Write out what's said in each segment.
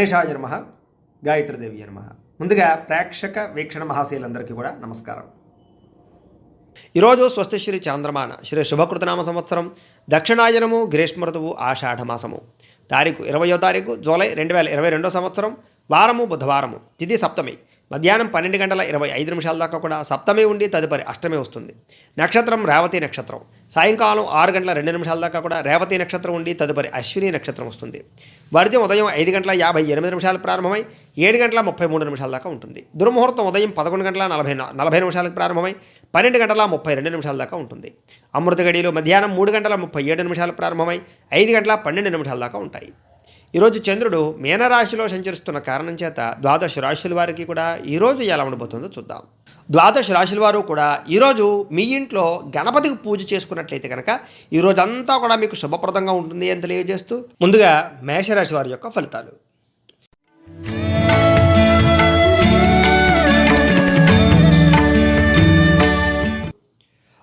గణేశాయ నమః, గాయత్రీదేవి నమః. ముందుగా ప్రేక్షక వీక్షణ మహాశీలందరికీ కూడా నమస్కారం. ఈరోజు స్వస్తి శ్రీ చాంద్రమాన శ్రీ శుభకృతనామ సంవత్సరం దక్షిణాయనము గ్రీష్మ ఋతువు ఆషాఢమాసము తారీఖు 20వ తారీఖు జూలై 2022 సంవత్సరం వారము బుధవారము తిథి సప్తమి మధ్యాహ్నం 12:25 దాకా కూడా సప్తమి ఉండి తదుపరి అష్టమి వస్తుంది. నక్షత్రం రేవతి నక్షత్రం. సాయంకాలం 6:02 దాకా కూడా రేవతి నక్షత్రం ఉండి తదుపరి అశ్విని నక్షత్రం వస్తుంది. వర్జం ఉదయం 5:58 ప్రారంభమై 7:33 దాకా ఉంటుంది. దుర్ముహూర్తం ఉదయం 11:40 ప్రారంభమై 12:32 దాకా ఉంటుంది. అమృత గడియలు మధ్యాహ్నం 3:37 ప్రారంభమై 5:12 దాకా ఉంటాయి. ఈరోజు చంద్రుడు మీనరాశిలో సంచరిస్తున్న కారణం చేత ద్వాదశ రాశుల వారికి కూడా ఈరోజు ఎలా ఉండబోతుందో చూద్దాం. ద్వాదశ రాశుల వారు కూడా ఈరోజు మీ ఇంట్లో గణపతికి పూజ చేసుకున్నట్లయితే కనుక ఈరోజంతా కూడా మీకు శుభప్రదంగా ఉంటుంది అని తెలియజేస్తూ ముందుగా మేషరాశి వారి యొక్క ఫలితాలు.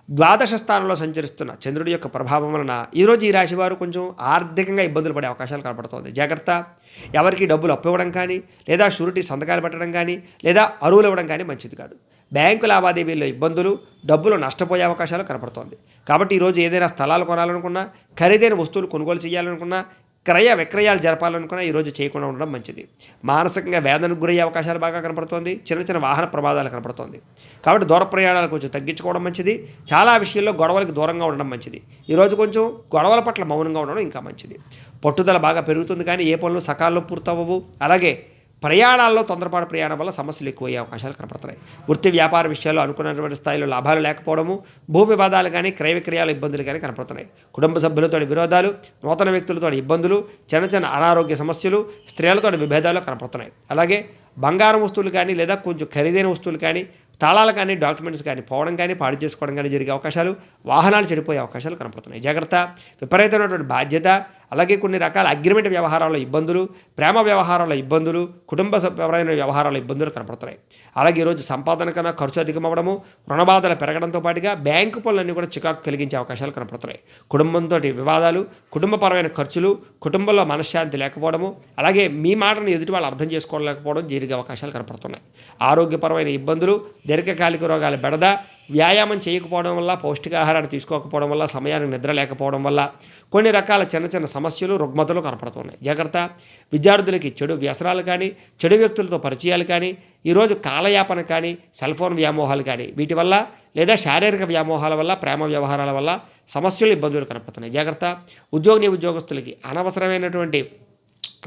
ద్వాదశ స్థానంలో సంచరిస్తున్న చంద్రుడి యొక్క ప్రభావం వలన ఈరోజు ఈ రాశి వారు కొంచెం ఆర్థికంగా ఇబ్బందులు పడే అవకాశాలు కనపడుతోంది. జాగ్రత్త. ఎవరికి డబ్బులు అప్పు ఇవ్వడం కానీ లేదా షూరిటీ సంతకాలు పెట్టడం కానీ లేదా అరువులు ఇవ్వడం కానీ మంచిది కాదు. బ్యాంకు లావాదేవీల్లో ఇబ్బందులు, డబ్బులు నష్టపోయే అవకాశాలు కనపడుతోంది. కాబట్టి ఈరోజు ఏదైనా స్థలాలు కొనాలనుకున్నా, ఖరీదైన వస్తువులు కొనుగోలు చేయాలనుకున్నా, క్రయ విక్రయాలు జరపాలనుకున్నా ఈరోజు చేయకుండా ఉండడం మంచిది. మానసికంగా వేదనకు గురయ్యే అవకాశాలు బాగా కనపడుతోంది. చిన్న చిన్న వాహన ప్రమాదాలు కనపడుతోంది. కాబట్టి దూర ప్రయాణాలు కొంచెం తగ్గించుకోవడం మంచిది. చాలా విషయాల్లో గొడవలకు దూరంగా ఉండడం మంచిది. ఈరోజు కొంచెం గొడవల పట్ల మౌనంగా ఉండడం ఇంకా మంచిది. పట్టుదల బాగా పెరుగుతుంది కానీ ఏ పనులు సకాలంలో పూర్తవ్వవు. అలాగే ప్రయాణాల్లో తొందరపాటు ప్రయాణం వల్ల సమస్యలు ఎక్కువయ్యే అవకాశాలు కనపడుతున్నాయి. వృత్తి వ్యాపార విషయాల్లో అనుకున్నటువంటి స్థాయిలో లాభాలు లేకపోవడము, భూ వివాదాలు కానీ క్రయ విక్రయాల ఇబ్బందులు కానీ కనపడుతున్నాయి. కుటుంబ సభ్యులతో విరోధాలు, నూతన వ్యక్తులతో ఇబ్బందులు, చిన్న చిన్న అనారోగ్య సమస్యలు, స్త్రీలతో విభేదాలు కనపడుతున్నాయి. అలాగే బంగారం వస్తువులు కానీ లేదా కొంచెం ఖరీదైన వస్తువులు కానీ, తాళాలు కానీ, డాక్యుమెంట్స్ కానీ పోవడం కానీ, పాడు చేసుకోవడం కానీ జరిగే అవకాశాలు, వాహనాలు చెడిపోయే అవకాశాలు కనపడుతున్నాయి. జాగ్రత్త. విపరీతమైనటువంటి బాధ్యత, అలాగే కొన్ని రకాల అగ్రిమెంట్ వ్యవహారాల్లో ఇబ్బందులు, ప్రేమ వ్యవహారాల్లో ఇబ్బందులు, కుటుంబ సభ్యులైన వ్యవహారాల్లో ఇబ్బందులు కనపడుతున్నాయి. అలాగే ఈరోజు సంపాదన కన్నా ఖర్చు అధికమవ్వడము, రుణబాధలు పెరగడంతో పాటుగా బ్యాంకు పనులన్నీ కూడా చికాకు కలిగించే అవకాశాలు కనపడుతున్నాయి. కుటుంబంతో వివాదాలు, కుటుంబపరమైన ఖర్చులు, కుటుంబంలో మనశ్శాంతి లేకపోవడము, అలాగే మీ మాటను ఎదుటి వాళ్ళు అర్థం చేసుకోలేకపోవడం జరిగే అవకాశాలు కనపడుతున్నాయి. ఆరోగ్యపరమైన ఇబ్బందులు, దీర్ఘకాలిక రోగాల బెడద, వ్యాయామం చేయకపోవడం వల్ల, పౌష్టికాహారాన్ని తీసుకోకపోవడం వల్ల, సమయానికి నిద్ర లేకపోవడం వల్ల కొన్ని రకాల చిన్న చిన్న సమస్యలు, రుగ్మతలు కనపడుతున్నాయి. జాగ్రత్త. విద్యార్థులకి చెడు వ్యసనాలు కానీ, చెడు వ్యక్తులతో పరిచయాలు కానీ, ఈరోజు కాలయాపన కానీ, సెల్ ఫోన్ వ్యామోహాలు కానీ, వీటి వల్ల లేదా శారీరక వ్యామోహాల వల్ల, ప్రేమ వ్యవహారాల వల్ల సమస్యలు, ఇబ్బందులు కనపడుతున్నాయి. జాగ్రత్త. ఉద్యోగస్తులకి అనవసరమైనటువంటి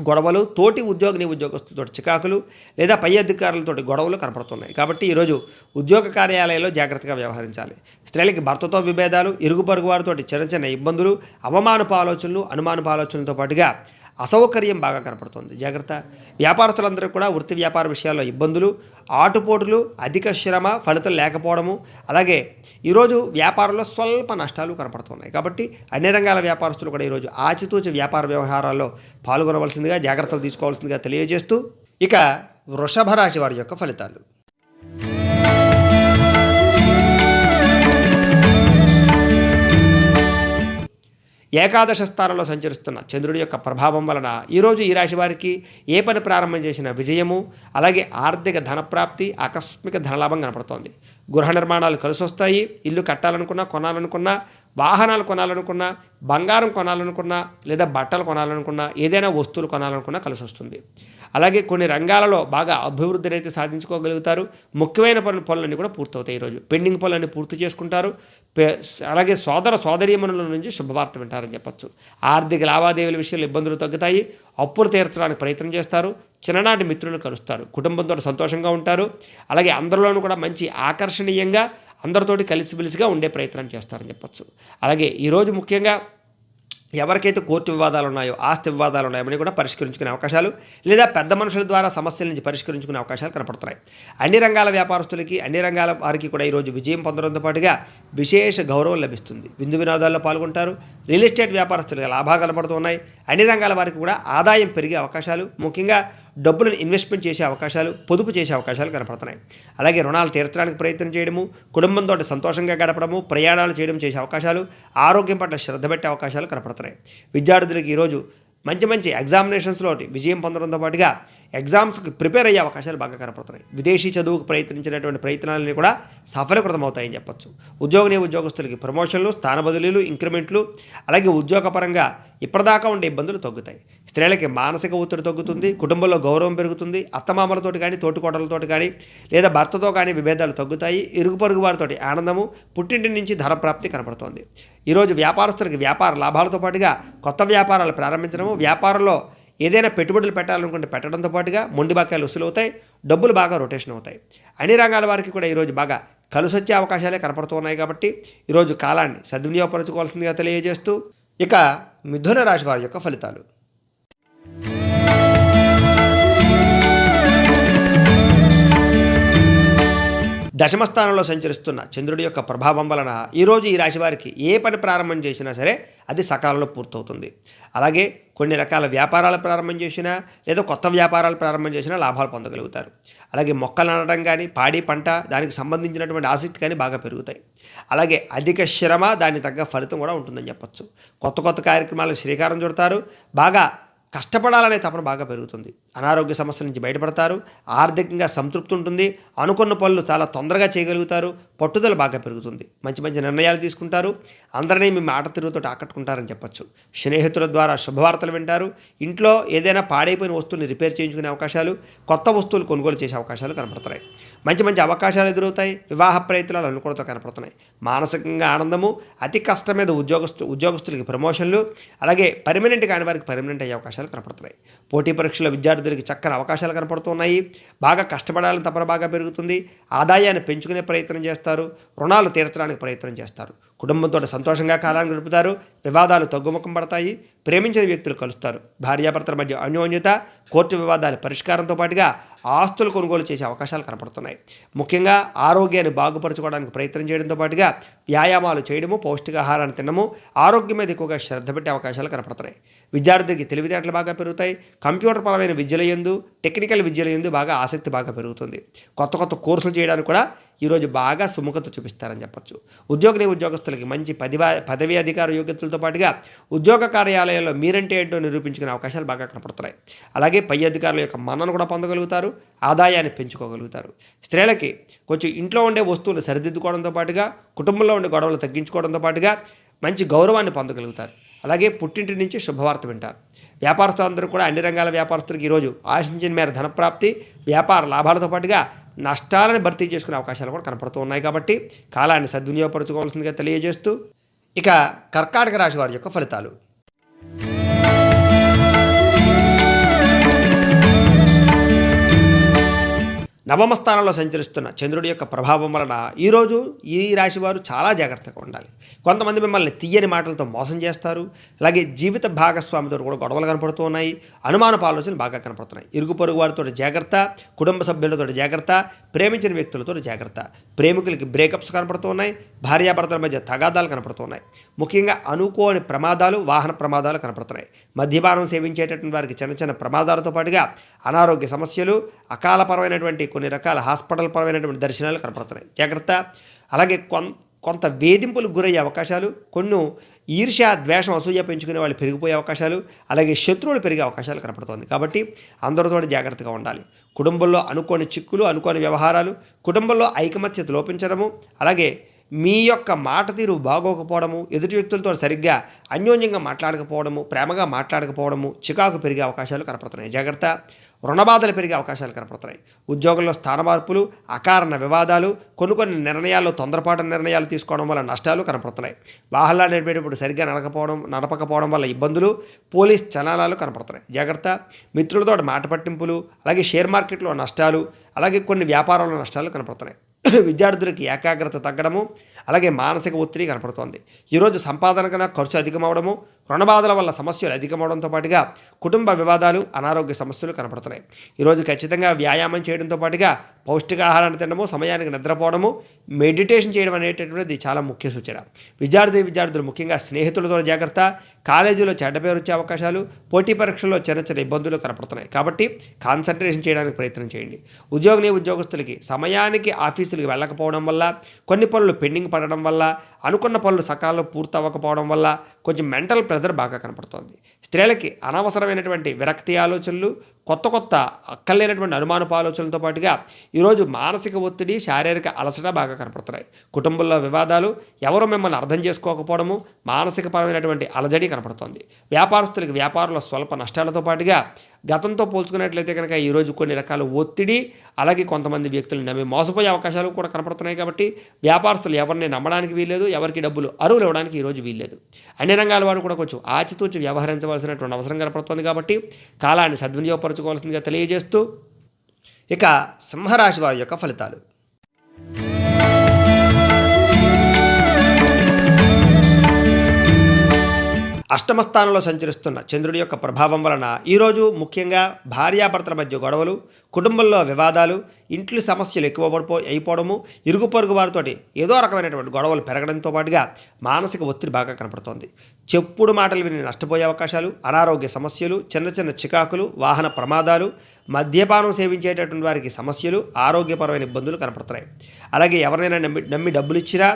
గొడవలు, తోటి ఉద్యోగస్తులతో చికాకులు లేదా పై అధికారులతో గొడవలు కనపడుతున్నాయి. కాబట్టి ఈరోజు ఉద్యోగ కార్యాలయాల్లో జాగ్రత్తగా వ్యవహరించాలి. స్త్రీలకి భర్తతో విభేదాలు, ఇరుగు పొరుగు వారితో చిన్న చిన్న ఇబ్బందులు, అవమానపు ఆలోచనలు, అనుమానపు ఆలోచనలతో పాటుగా అసౌకర్యం బాగా కనపడుతుంది. జాగ్రత్త. వ్యాపారస్తులందరూ కూడా వృత్తి వ్యాపార విషయాల్లో ఇబ్బందులు, ఆటుపోటులు, అధిక శ్రమ, ఫలితం లేకపోవడము, అలాగే ఈరోజు వ్యాపారంలో స్వల్ప నష్టాలు కనపడుతున్నాయి. కాబట్టి అన్ని రంగాల వ్యాపారస్తులు కూడా ఈరోజు ఆచితూచి వ్యాపార వ్యవహారాల్లో పాల్గొనవలసిందిగా, జాగ్రత్తలు తీసుకోవాల్సిందిగా తెలియజేస్తూ ఇక వృషభ రాశి వారి యొక్క ఫలితాలు. ఏకాదశ స్థానంలో సంచరిస్తున్న చంద్రుడి యొక్క ప్రభావం వలన ఈరోజు ఈ రాశి వారికి ఏ పని ప్రారంభం చేసిన విజయము, అలాగే ఆర్థిక ధనప్రాప్తి, ఆకస్మిక ధనలాభం కనపడుతోంది. గృహ నిర్మాణాలు కలిసి వస్తాయి. ఇల్లు కట్టాలనుకున్నా, కొనాలనుకున్నా, వాహనాలు కొనాలనుకున్నా, బంగారం కొనాలనుకున్నా, లేదా బట్టలు కొనాలనుకున్నా, ఏదైనా వస్తువులు కొనాలనుకున్నా కలిసి వస్తుంది. అలాగే కొన్ని రంగాలలో బాగా అభివృద్ధిని అయితే సాధించుకోగలుగుతారు. ముఖ్యమైన పనులన్నీ కూడా పూర్తవుతాయి. ఈరోజు పెండింగ్ పనులన్నీ పూర్తి చేసుకుంటారు. అలాగే సోదరీమణుల నుంచి శుభవార్త వింటారని చెప్పచ్చు. ఆర్థిక లావాదేవీల విషయంలో ఇబ్బందులు తగ్గుతాయి. అప్పులు తీర్చడానికి ప్రయత్నం చేస్తారు. చిన్ననాటి మిత్రులను కలుస్తారు. కుటుంబంతో సంతోషంగా ఉంటారు. అలాగే అందరిలోనూ కూడా మంచి ఆకర్షణీయంగా అందరితోటి కలిసిమెలిసిగా ఉండే ప్రయత్నం చేస్తారని చెప్పచ్చు. అలాగే ఈరోజు ముఖ్యంగా ఎవరికైతే కోర్టు వివాదాలు ఉన్నాయో, ఆస్తి వివాదాలు ఉన్నాయో అవన్నీ కూడా పరిష్కరించుకునే అవకాశాలు లేదా పెద్ద మనుషుల ద్వారా సమస్యల నుంచి పరిష్కరించుకునే అవకాశాలు కనపడుతున్నాయి. అన్ని రంగాల వ్యాపారస్తులకి, అన్ని రంగాల వారికి కూడా ఈరోజు విజయం పొందడంతో పాటుగా విశేష గౌరవం లభిస్తుంది. విందు వినోదాల్లో పాల్గొంటారు. రియల్ ఎస్టేట్ వ్యాపారస్తులకి లాభాలు కనపడుతున్నాయి. అన్ని రంగాల వారికి కూడా ఆదాయం పెరిగే అవకాశాలు, ముఖ్యంగా డబ్బులను ఇన్వెస్ట్మెంట్ చేసే అవకాశాలు, పొదుపు చేసే అవకాశాలు కనపడుతున్నాయి. అలాగే రుణాలు తీర్చడానికి ప్రయత్నం చేయడము, కుటుంబంతో సంతోషంగా గడపడము, ప్రయాణాలు చేయడం చేసే అవకాశాలు, ఆరోగ్యం పట్ల శ్రద్ధ పెట్టే అవకాశాలు కనపడుతున్నాయి. విద్యార్థులకు ఈరోజు మంచి మంచి ఎగ్జామినేషన్స్లో విజయం పొందడంతో పాటుగా ఎగ్జామ్స్కి ప్రిపేర్ అయ్యే అవకాశాలు బాగా కనపడుతున్నాయి. విదేశీ చదువుకు ప్రయత్నించినటువంటి ప్రయత్నాలన్నీ కూడా సఫలీకృతమవుతాయని చెప్పొచ్చు. ఉద్యోగస్తులకి ప్రమోషన్లు, స్థాన బదిలీలు, ఇంక్రిమెంట్లు, అలాగే ఉద్యోగపరంగా ఇప్పటిదాకా ఉండే ఇబ్బందులు తగ్గుతాయి. స్త్రీలకి మానసిక ఒత్తిడి తగ్గుతుంది, కుటుంబంలో గౌరవం పెరుగుతుంది, అత్తమామలతోటి కానీ, తోటికోడలతోటి కానీ, లేదా భర్తతో కానీ విభేదాలు తగ్గుతాయి. ఇరుగు పొరుగు వారితోటి ఆనందము, పుట్టింటి నుంచి ధన ప్రాప్తి కనపడుతోంది. ఈరోజు వ్యాపారస్తులకి వ్యాపార లాభాలతో పాటుగా కొత్త వ్యాపారాలు ప్రారంభించడము, వ్యాపారంలో ఏదైనా పెట్టుబడులు పెట్టాలనుకుంటే పెట్టడంతో పాటుగా మొండి బాకాయలు వసూలు అవుతాయి, డబ్బులు బాగా రొటేషన్ అవుతాయి. అన్ని రంగాల వారికి కూడా ఈరోజు బాగా కలిసొచ్చే అవకాశాలే కనపడుతున్నాయి. కాబట్టి ఈరోజు కాలాన్ని సద్వినియోగపరచుకోవాల్సిందిగా తెలియజేస్తూ ఇక మిథున రాశి వారి యొక్క ఫలితాలు. దశమ స్థానంలో సంచరిస్తున్న చంద్రుడి యొక్క ప్రభావం వలన ఈరోజు ఈ రాశి వారికి ఏ పని ప్రారంభం చేసినా సరే అది సకాలంలో పూర్తవుతుంది. అలాగే కొన్ని రకాల వ్యాపారాలు ప్రారంభం చేసినా లేదా కొత్త వ్యాపారాలు ప్రారంభం చేసినా లాభాలు పొందగలుగుతారు. అలాగే మొక్కలు నాటడం కానీ, పాడి పంట, దానికి సంబంధించినటువంటి ఆసక్తి కానీ బాగా పెరుగుతాయి. అలాగే అధిక శ్రమ, దానికి తగ్గ ఫలితం కూడా ఉంటుందని చెప్పచ్చు. కొత్త కార్యక్రమాలకు శ్రీకారం చుడతారు. బాగా కష్టపడాలనే తపన బాగా పెరుగుతుంది. అనారోగ్య సమస్యల నుంచి బయటపడతారు. ఆర్థికంగా సంతృప్తి ఉంటుంది. అనుకున్న పనులు చాలా తొందరగా చేయగలుగుతారు. పట్టుదల బాగా పెరుగుతుంది. మంచి మంచి నిర్ణయాలు తీసుకుంటారు. అందరినీ మీ మాట తిరుగుతో ఆకట్టుకుంటారని చెప్పచ్చు. స్నేహితుల ద్వారా శుభవార్తలు వింటారు. ఇంట్లో ఏదైనా పాడైపోయిన వస్తువుని రిపేర్ చేయించుకునే అవకాశాలు, కొత్త వస్తువులు కొనుగోలు చేసే అవకాశాలు కనపడుతున్నాయి. మంచి మంచి అవకాశాలు ఎదురవుతాయి. వివాహ ప్రయత్నాలు అనుకూలత కనపడుతున్నాయి. మానసికంగా ఆనందము, అతి కష్టం మీద ఉద్యోగస్తులకి ప్రమోషన్లు, అలాగే పర్మనెంట్ కాని వారికి పర్మనెంట్ అయ్యే అవకాశాలు కనపడుతున్నాయి. పోటీ పరీక్షల విద్యార్థులకి చక్కని అవకాశాలు కనపడుతున్నాయి. బాగా కష్టపడాలని తపన బాగా పెరుగుతుంది. ఆదాయాన్ని పెంచుకునే ప్రయత్నం చేస్తారు. రుణాలు తీర్చడానికి ప్రయత్నం చేస్తారు. కుటుంబంతో సంతోషంగా కాలాన్ని గడుపుతారు. వివాదాలు తగ్గుముఖం పడతాయి. ప్రేమించిన వ్యక్తులు కలుస్తారు. భార్యాభర్తల మధ్య అన్యోన్యత, కోర్టు వివాదాల పరిష్కారంతో పాటుగా ఆస్తులు కొనుగోలు చేసే అవకాశాలు కనపడుతున్నాయి. ముఖ్యంగా ఆరోగ్యాన్ని బాగుపరచుకోవడానికి ప్రయత్నం చేయడంతో పాటుగా వ్యాయామాలు చేయడము, పౌష్టికాహారాన్ని తినడము, ఆరోగ్యం మీద ఎక్కువగా శ్రద్ధ పెట్టే అవకాశాలు కనపడుతున్నాయి. విద్యార్థికి తెలివితేటలు బాగా పెరుగుతాయి. కంప్యూటర్ పరమైన విద్యల యందు, టెక్నికల్ విద్యల యందు బాగా ఆసక్తి బాగా పెరుగుతుంది. కొత్త కోర్సులు చేయడానికి కూడా ఈరోజు బాగా సుముఖత చూపిస్తారని చెప్పచ్చు. ఉద్యోగస్తులకి మంచి పదవి అధికార యోగ్యతలతో పాటుగా ఉద్యోగ కార్యాలయాల్లో మీరంటే ఏంటో నిరూపించుకునే అవకాశాలు బాగా కనపడుతున్నాయి. అలాగే పై అధికారుల యొక్క మన్నను కూడా పొందగలుగుతారు. ఆదాయాన్ని పెంచుకోగలుగుతారు. స్త్రీలకి కొంచెం ఇంట్లో ఉండే వస్తువులు సరిదిద్దుకోవడంతో పాటుగా, కుటుంబంలో ఉండే గొడవలు తగ్గించుకోవడంతో పాటుగా మంచి గౌరవాన్ని పొందగలుగుతారు. అలాగే పుట్టింటి నుంచి శుభవార్త వింటారు. వ్యాపారస్తులందరూ కూడా అన్ని రంగాల వ్యాపారస్తులకు ఈరోజు ఆశించిన మేర ధనప్రాప్తి, వ్యాపార లాభాలతో పాటుగా నష్టాలను భర్తీ చేసుకునే అవకాశాలు కూడా కనపడుతూ ఉన్నాయి. కాబట్టి కాలాన్ని సద్వినియోగపరచుకోవాల్సిందిగా తెలియజేస్తూ ఇక కర్కాటక రాశి వారి యొక్క ఫలితాలు. నవమ స్థానంలో సంచరిస్తున్న చంద్రుడి యొక్క ప్రభావం వలన ఈరోజు ఈ రాశి వారు చాలా జాగ్రత్తగా ఉండాలి. కొంతమంది మిమ్మల్ని తీయని మాటలతో మోసం చేస్తారు. అలాగే జీవిత భాగస్వామితో కూడా గొడవలు కనపడుతూ ఉన్నాయి. అనుమానపు ఆలోచనలు బాగా కనపడుతున్నాయి. ఇరుగు పొరుగు వారితో జాగ్రత్త, కుటుంబ సభ్యులతో జాగ్రత్త, ప్రేమించిన వ్యక్తులతో జాగ్రత్త. ప్రేమికులకి బ్రేకప్స్ కనపడుతూ ఉన్నాయి. భార్యాభర్తల మధ్య తగాదాలు కనపడుతున్నాయి. ముఖ్యంగా అనుకోని ప్రమాదాలు, వాహన ప్రమాదాలు కనపడుతున్నాయి. మద్యపానం సేవించేటటువంటి వారికి చిన్న ప్రమాదాలతో పాటుగా అనారోగ్య సమస్యలు, అకాలపరమైనటువంటి కొన్ని రకాల హాస్పిటల్ పరమైనటువంటి దర్శనాలు కనపడుతున్నాయి. జాగ్రత్త. అలాగే కొంత వేధింపులకు గురయ్యే అవకాశాలు, కొన్ని ఈర్ష్య, ద్వేషం, అసూయ పెంచుకునే వాళ్ళు పెరిగిపోయే అవకాశాలు, అలాగే శత్రువులు పెరిగే అవకాశాలు కనపడుతుంది. కాబట్టి అందరితో జాగ్రత్తగా ఉండాలి. కుటుంబంలో అనుకోని చిక్కులు, అనుకోని వ్యవహారాలు, కుటుంబంలో ఐకమత్యత లోపించడము, అలాగే మీ యొక్క మాట తీరు బాగోకపోవడము, ఎదుటి వ్యక్తులతో సరిగ్గా అన్యోన్యంగా మాట్లాడకపోవడము, ప్రేమగా మాట్లాడకపోవడము, చికాకు పెరిగే అవకాశాలు కనపడుతున్నాయి. జాగ్రత్త. రుణబాధలు పెరిగే అవకాశాలు కనపడుతున్నాయి. ఉద్యోగంలో స్థాన మార్పులు, అకారణ వివాదాలు, కొన్ని నిర్ణయాల్లో తొందరపాటు నిర్ణయాలు తీసుకోవడం వల్ల నష్టాలు కనపడుతున్నాయి. వాహనాలు నడిపేటప్పుడు సరిగ్గా నడపకపోవడం వల్ల ఇబ్బందులు, పోలీస్ చలనాలు కనపడుతున్నాయి. జాగ్రత్త. మిత్రులతో మాట పట్టింపులు, అలాగే షేర్ మార్కెట్లో నష్టాలు, అలాగే కొన్ని వ్యాపారంలో నష్టాలు కనపడుతున్నాయి. విద్యార్థులకి ఏకాగ్రత తగ్గడము, అలాగే మానసిక ఒత్తిడి కనపడుతోంది. ఈరోజు సంపాదన కన్నా ఖర్చు అధికమవడము, రుణబాధల వల్ల సమస్యలు అధికమవడంతో పాటుగా కుటుంబ వివాదాలు, అనారోగ్య సమస్యలు కనపడుతున్నాయి. ఈరోజు ఖచ్చితంగా వ్యాయామం చేయడంతో పాటుగా పౌష్టికాహారాన్ని తినడము, సమయానికి నిద్రపోవడము, మెడిటేషన్ చేయడం అనేటటువంటిది చాలా ముఖ్య సూచన. విద్యార్థులు ముఖ్యంగా స్నేహితులతో జాగ్రత్త, కాలేజీలో చెడ్డ పేరు వచ్చే అవకాశాలు, పోటీ పరీక్షల్లో చిన్న చిన్న ఇబ్బందులు కనపడుతున్నాయి. కాబట్టి కాన్సన్ట్రేషన్ చేయడానికి ప్రయత్నం చేయండి. ఉద్యోగస్తులకి సమయానికి ఆఫీసులకు వెళ్ళకపోవడం వల్ల, కొన్ని పనులు పెండింగ్ పడడం వల్ల, అనుకున్న పనులు సకాలంలో పూర్తి అవ్వకపోవడం వల్ల కొంచెం మెంటల్ ప్రెజర్ బాగా కనపడుతోంది. స్త్రీలకి అనవసరమైనటువంటి విరక్తి ఆలోచనలు, కొత్త అక్కర్లేనటువంటి అనుమానపు ఆలోచనలతో పాటుగా ఈరోజు మానసిక ఒత్తిడి, శారీరక అలసట బాగా కనపడుతున్నాయి. కుటుంబంలో వివాదాలు, ఎవరు మిమ్మల్ని అర్థం చేసుకోకపోవడము, మానసికపరమైనటువంటి అలజడి కనపడుతోంది. వ్యాపారస్తులకి వ్యాపారంలో స్వల్ప నష్టాలతో పాటుగా గతంతో పోల్చుకున్నట్లయితే కనుక ఈరోజు కొన్ని రకాల ఒత్తిడి, అలాగే కొంతమంది వ్యక్తులను నమ్మి మోసపోయే అవకాశాలు కూడా కనపడుతున్నాయి. కాబట్టి వ్యాపారస్తులు ఎవరిని నమ్మడానికి వీల్లేదు, ఎవరికి డబ్బులు అరువులు ఇవ్వడానికి ఈరోజు వీల్లేదు. అన్ని రంగాల వారు కూడా కొంచెం ఆచితూచి వ్యవహరించవలసినటువంటి అవసరం కనపడుతుంది. కాబట్టి కాలాన్ని సద్వినియోగపరచుకోవాల్సిందిగా తెలియజేస్తూ ఇక సింహరాశి వారి యొక్క ఫలితాలు. అష్టమ స్థానంలో సంచరిస్తున్న చంద్రుడి యొక్క ప్రభావం వలన ఈరోజు ముఖ్యంగా భార్యాభర్తల మధ్య గొడవలు, కుటుంబంలో వివాదాలు, ఇంట్లో సమస్యలు అయిపోవడము, ఇరుగు పొరుగు వారితోటి ఏదో రకమైనటువంటి గొడవలు పెరగడంతో పాటుగా మానసిక ఒత్తిడి బాగా కనపడుతోంది. చెప్పుడు మాటలు విని నష్టపోయే అవకాశాలు, అనారోగ్య సమస్యలు, చిన్న చిన్న చికాకులు, వాహన ప్రమాదాలు, మద్యపానం సేవించేటటువంటి వారికి సమస్యలు, ఆరోగ్యపరమైన ఇబ్బందులు కనపడుతున్నాయి. అలాగే ఎవరినైనా నమ్మి డబ్బులు ఇచ్చినా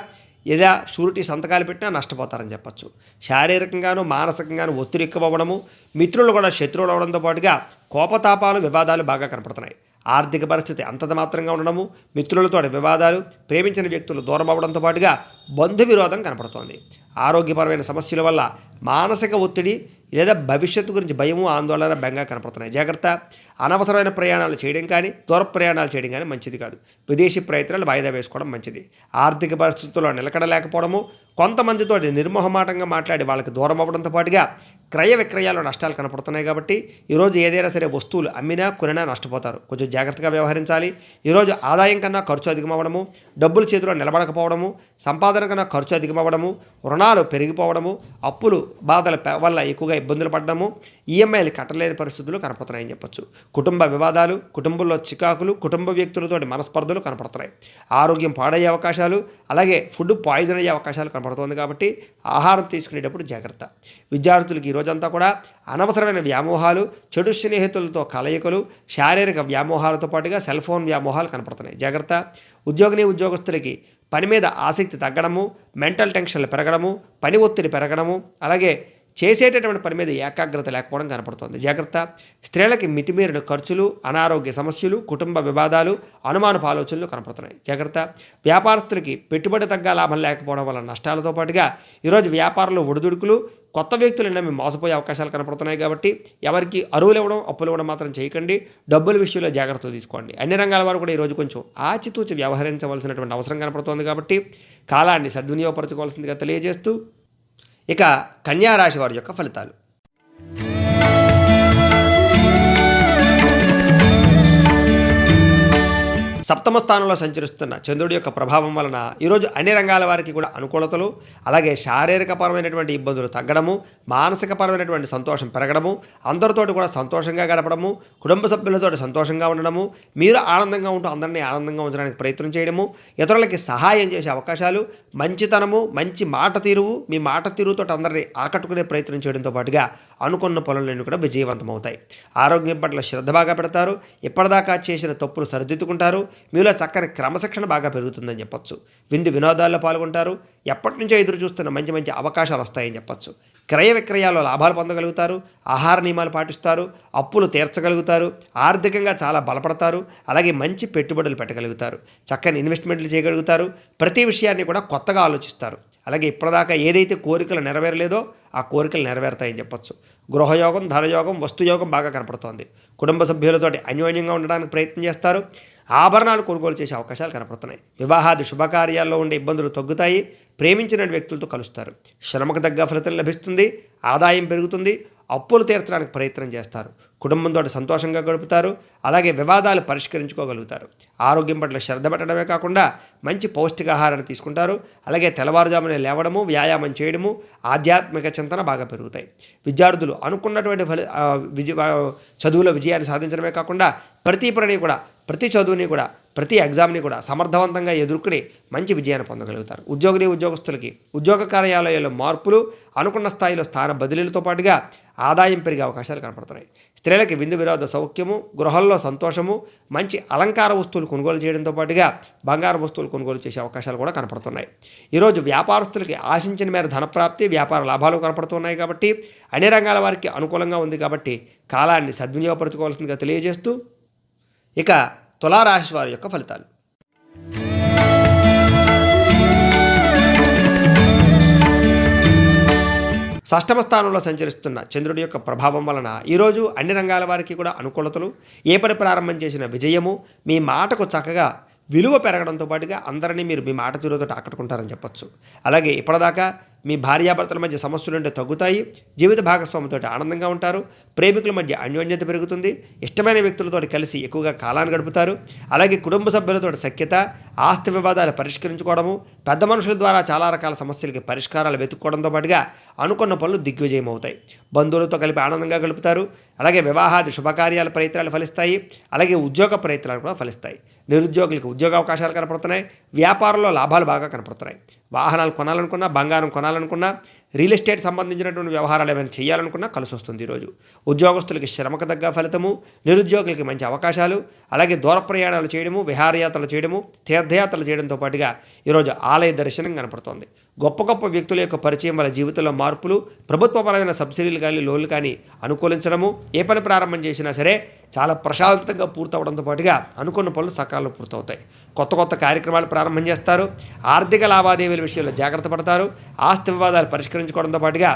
ఏదా షూరిటీ సంతకాలు పెట్టినా నష్టపోతారని చెప్పచ్చు. శారీరకంగాను మానసికంగాను ఒత్తిడి ఎక్కువవ్వడము, మిత్రులు కూడా శత్రువులు అవడంతో పాటుగా కోపతాపాలు, వివాదాలు బాగా కనపడుతున్నాయి. ఆర్థిక పరిస్థితి అంతంత మాత్రంగా ఉండడము, మిత్రులతో వివాదాలు, ప్రేమించిన వ్యక్తులు దూరం అవ్వడంతో పాటుగా బంధు విరోధం కనపడుతోంది. ఆరోగ్యపరమైన సమస్యల వల్ల మానసిక ఒత్తిడి లేదా భవిష్యత్తు గురించి భయము, ఆందోళన, బెంగ కనపడుతున్నాయి. జాగ్రత్త. అనవసరమైన ప్రయాణాలు చేయడం కానీ, దూర ప్రయాణాలు చేయడం కానీ మంచిది కాదు. విదేశీ ప్రయత్నాలు వాయిదా వేసుకోవడం మంచిది. ఆర్థిక పరిస్థితుల్లో నిలకడలేకపోవడము, కొంతమందితో నిర్మోహమాటంగా మాట్లాడి వాళ్ళకి దూరం అవ్వడంతో పాటుగా క్రయ విక్రయాల్లో నష్టాలు కనపడుతున్నాయి. కాబట్టి ఈరోజు ఏదైనా సరే వస్తువులు అమ్మినా కొనినా నష్టపోతారు. కొంచెం జాగ్రత్తగా వ్యవహరించాలి. ఈరోజు ఆదాయం కన్నా ఖర్చు అధికమవ్వడము, డబ్బులు చేతిలో నిలబడకపోవడము, సంపాదన కన్నా ఖర్చు అధికమవ్వడము, రుణాలు పెరిగిపోవడము, అప్పులు బాధల వల్ల ఎక్కువగా ఇబ్బందులు పడడము, ఈఎంఐలు కట్టలేని పరిస్థితులు కనపడుతున్నాయని చెప్పొచ్చు. కుటుంబ వివాదాలు, కుటుంబంలో చికాకులు, కుటుంబ వ్యక్తులతోటి మనస్పర్ధలు కనపడుతున్నాయి. ఆరోగ్యం పాడయ్యే అవకాశాలు, అలాగే ఫుడ్ పాయిజన్ అయ్యే అవకాశాలు కనపడుతుంది. కాబట్టి ఆహారం తీసుకునేటప్పుడు జాగ్రత్త. విద్యార్థులకి ఈరోజంతా కూడా అనవసరమైన వ్యామోహాలు, చెడు స్నేహితులతో కలయికలు, శారీరక వ్యామోహాలతో పాటుగా సెల్ ఫోన్ వ్యామోహాలు కనపడుతున్నాయి. జాగ్రత్త. ఉద్యోగస్తులకి పని మీద ఆసక్తి తగ్గడము, మెంటల్ టెన్షన్లు పెరగడము, పని ఒత్తిడి పెరగడము, అలాగే చేసేటటువంటి పని మీద ఏకాగ్రత లేకపోవడం కనపడుతుంది. జాగ్రత్త. స్త్రీలకి మితిమీరిన ఖర్చులు, అనారోగ్య సమస్యలు, కుటుంబ వివాదాలు, అనుమానపు ఆలోచనలు కనపడుతున్నాయి. జాగ్రత్త. వ్యాపారస్తులకి పెట్టుబడి తగ్గ లాభం లేకపోవడం వల్ల నష్టాలతో పాటుగా ఈరోజు వ్యాపారంలో ఒడిదుడుకులు, కొత్త వ్యక్తులు నమ్మి మోసపోయే అవకాశాలు కనపడుతున్నాయి. కాబట్టి ఎవరికి అరువులు ఇవ్వడం, అప్పులు ఇవ్వడం మాత్రం చేయకండి. డబ్బుల విషయంలో జాగ్రత్తలు తీసుకోండి. అన్ని రంగాల వారు కూడా ఈరోజు కొంచెం ఆచితూచి వ్యవహరించవలసినటువంటి అవసరం కనపడుతోంది. కాబట్టి కాలాన్ని సద్వినియోగపరచుకోవాల్సిందిగా తెలియజేస్తూ ఇక కన్యా రాశి వారి యొక్క ఫలితాలు. సప్తమ స్థానంలో సంచరిస్తున్న చంద్రుడి యొక్క ప్రభావం వలన ఈరోజు అన్ని రంగాల వారికి కూడా అనుకూలతలు, అలాగే శారీరకపరమైనటువంటి ఇబ్బందులు తగ్గడము, మానసికపరమైనటువంటి సంతోషం పెరగడము, అందరితోటి కూడా సంతోషంగా గడపడము, కుటుంబ సభ్యులతో సంతోషంగా ఉండడము, మీరు ఆనందంగా ఉంటూ అందరినీ ఆనందంగా ఉంచడానికి ప్రయత్నం చేయడము, ఇతరులకి సహాయం చేసే అవకాశాలు, మంచితనము, మంచి మాట తీరువు, మీ మాట తీరుతో అందరినీ ఆకట్టుకునే ప్రయత్నం చేయడంతో పాటుగా అనుకున్న పనులన్నీ కూడా విజయవంతమవుతాయి. ఆరోగ్యం పట్ల శ్రద్ధ బాగా పెడతారు. ఇప్పటిదాకా చేసిన తప్పులు సరిదిద్దుకుంటారు. మీలో చక్కని క్రమశిక్షణ బాగా పెరుగుతుందని చెప్పొచ్చు. వినోదాల్లో పాల్గొంటారు. ఎప్పటి నుంచో ఎదురు చూస్తున్న మంచి మంచి అవకాశాలు వస్తాయని చెప్పొచ్చు. క్రయ విక్రయాల్లో లాభాలు పొందగలుగుతారు. ఆహార నియమాలు పాటిస్తారు. అప్పులు తీర్చగలుగుతారు. ఆర్థికంగా చాలా బలపడతారు. అలాగే మంచి పెట్టుబడులు పెట్టగలుగుతారు. చక్కని ఇన్వెస్ట్మెంట్లు చేయగలుగుతారు. ప్రతి విషయాన్ని కూడా కొత్తగా ఆలోచిస్తారు. అలాగే ఇప్పటిదాకా ఏదైతే కోరికలు నెరవేరలేదో ఆ కోరికలు నెరవేరుతాయని చెప్పొచ్చు. గృహయోగం, ధనయోగం, వస్తుయోగం బాగా కనపడుతోంది. కుటుంబ సభ్యులతోటి అన్యోన్యంగా ఉండడానికి ప్రయత్నం చేస్తారు. ఆభరణాలు కొనుగోలు చేసే అవకాశాలు కనపడుతున్నాయి. వివాహాది శుభకార్యాల్లో ఉండే ఇబ్బందులు తగ్గుతాయి. ప్రేమించిన వ్యక్తులతో కలుస్తారు. శ్రమకు తగ్గ ఫలితం లభిస్తుంది. ఆదాయం పెరుగుతుంది. అప్పులు తీర్చడానికి ప్రయత్నం చేస్తారు. కుటుంబంతో సంతోషంగా గడుపుతారు. అలాగే వివాదాలు పరిష్కరించుకోగలుగుతారు. ఆరోగ్యం పట్ల శ్రద్ధ పెట్టడమే కాకుండా మంచి పౌష్టికాహారాన్ని తీసుకుంటారు. అలాగే తెల్లవారుజామునే లేవడము, వ్యాయామం చేయడము, ఆధ్యాత్మిక చింతన బాగా పెరుగుతాయి. విద్యార్థులు అనుకున్నటువంటి చదువులో విజయాన్ని సాధించడమే కాకుండా ప్రతి చదువుని కూడా ప్రతి ఎగ్జామ్ని కూడా సమర్థవంతంగా ఎదుర్కొని మంచి విజయాన్ని పొందగలుగుతారు. ఉద్యోగస్తులకి ఉద్యోగ కార్యాలయాల్లో మార్పులు, అనుకున్న స్థాయిలో స్థాన బదిలీలతో పాటుగా ఆదాయం పెరిగే అవకాశాలు కనపడుతున్నాయి. స్త్రీలకి విందు వినోద సౌఖ్యము, గృహంలో సంతోషము, మంచి అలంకార వస్తువులు కొనుగోలు చేయడంతో పాటుగా బంగారు వస్తువులు కొనుగోలు చేసే అవకాశాలు కూడా కనపడుతున్నాయి. ఈరోజు వ్యాపారస్తులకి ఆశించిన మేర ధనప్రాప్తి, వ్యాపార లాభాలు కనపడుతున్నాయి కాబట్టి అన్ని రంగాల వారికి అనుకూలంగా ఉంది కాబట్టి కాలాన్ని సద్వినియోగపరచుకోవాల్సిందిగా తెలియజేస్తూ ఇక తులారాశి వారి యొక్క ఫలితాలు. షష్టమ స్థానంలో సంచరిస్తున్న చంద్రుడి యొక్క ప్రభావం వలన ఈరోజు అన్ని రంగాల వారికి కూడా అనుకూలతలు, ఏ పని ప్రారంభం చేసిన విజయము, మీ మాటకు చక్కగా విలువ పెరగడంతో పాటుగా అందరినీ మీరు మీ మాట తీరుతో ఆకట్టుకుంటారని చెప్పొచ్చు. అలాగే ఇప్పటిదాకా మీ భార్యాభర్తల మధ్య సమస్యలుంటే తగ్గుతాయి, జీవిత భాగస్వామితో ఆనందంగా ఉంటారు, ప్రేమికుల మధ్య అన్యోన్యత పెరుగుతుంది, ఇష్టమైన వ్యక్తులతో కలిసి ఎక్కువగా కాలాన్ని గడుపుతారు. అలాగే కుటుంబ సభ్యులతో సఖ్యత, ఆస్తి వివాదాలు పరిష్కరించుకోవడము, పెద్ద మనుషుల ద్వారా చాలా రకాల సమస్యలకి పరిష్కారాలు వెతుక్కోవడంతో పాటుగా అనుకున్న పనులు దిగ్విజయం అవుతాయి. బంధువులతో కలిపి ఆనందంగా గడుపుతారు. అలాగే వివాహాది శుభకార్యాల ప్రయత్నాలు ఫలిస్తాయి. అలాగే ఉద్యోగ ప్రయత్నాలు కూడా ఫలిస్తాయి. నిరుద్యోగులకు ఉద్యోగ అవకాశాలు కనపడుతున్నాయి. వ్యాపారంలో లాభాలు బాగా కనపడుతున్నాయి. వాహనాలు కొనాలనుకున్నా, బంగారం కొనాలనుకున్నా, రియల్ ఎస్టేట్ సంబంధించినటువంటి వ్యవహారాలు ఏమైనా చేయాలనుకున్నా కలిసి వస్తుంది. ఈరోజు ఉద్యోగస్తులకి శ్రమకు తగ్గ ఫలితము, నిరుద్యోగులకి మంచి అవకాశాలు, అలాగే దూర ప్రయాణాలు చేయడము, విహారయాత్రలు చేయడము, తీర్థయాత్రలు చేయడంతో పాటుగా ఈరోజు ఆలయ దర్శనం కనపడుతోంది. గొప్ప గొప్ప వ్యక్తుల యొక్క పరిచయం వల్ల జీవితంలో మార్పులు, ప్రభుత్వపరమైన సబ్సిడీలు కానీ లోన్లు కానీ అనుకూలించడము, ఏ పని ప్రారంభం చేసినా సరే చాలా ప్రశాంతంగా పూర్తవడంతో పాటుగా అనుకున్న పనులు సకాలంలో పూర్తవుతాయి. కొత్త కొత్త కార్యక్రమాలు ప్రారంభం చేస్తారు. ఆర్థిక లావాదేవీల విషయంలో జాగ్రత్త పడతారు. ఆస్తి వివాదాలు పరిష్కరించుకోవడంతో పాటుగా